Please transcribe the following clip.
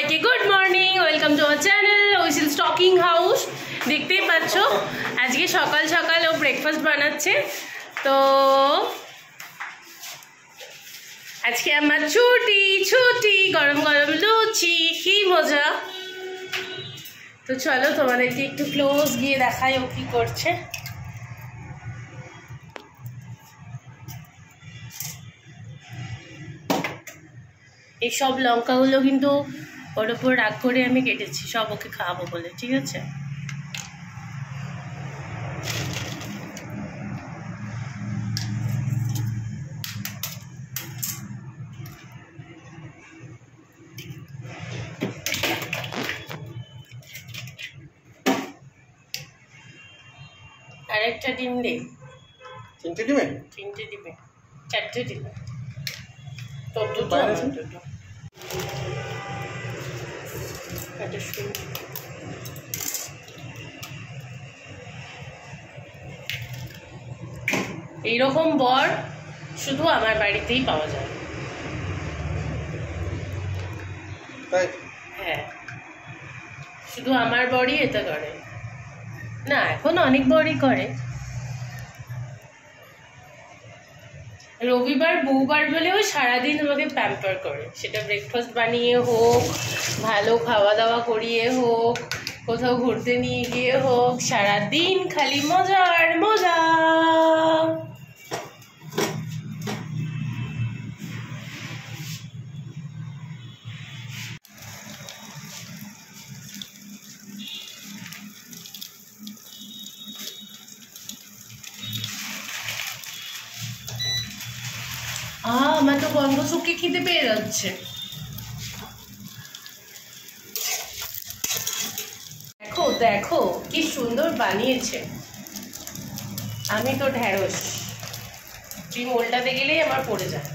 সবাইকে good morning, welcome to our channel ওইসিল stocking house. দেখতেই পাচ্ছ আজকে সকাল সকাল ও ব্রেকফাস্ট বানাচ্ছে। তো আজকে আমার ছুটি ছুটি, গরম গরম লুচি, কি মজা। তো চলো তোমাদেরকে একটু ক্লোজ গিয়ে দেখাই ও কি করছে। এই সব লঙ্কাগুলো কিন্তু ওর ওপর রাগ করে আমি কেটেছি, সব ওকে খাওয়াবো বলে, ঠিক আছে? আরেকটা ডিম দে। তিনটে ডিমে? তিনটে ডিমে, চারটে ডিমে। তো দুটো দুটো এইরকম বর শুধু আমার বাড়িতেই পাওয়া যায়। হ্যাঁ, শুধু আমার বরই এটা করে না, এখন অনেক বরই করে। রবিবার বউবার বলেও সারাদিন আমাকে প্যাম্পার করে, সেটা ব্রেকফাস্ট বানিয়ে হোক, ভালো খাওয়া দাওয়া করিয়ে হোক, কোথাও ঘুরতে নিয়ে গিয়ে হোক, সারাদিন খালি মজা আর মজা। আমার তো গন্ধ শুকিয়ে খিদে পেয়ে যাচ্ছে। দেখো দেখো কি সুন্দর বানিয়েছে। আমি তো ঢ্যাঁড়স ডিম উল্টাতে গেলেই আমার পড়ে যায়।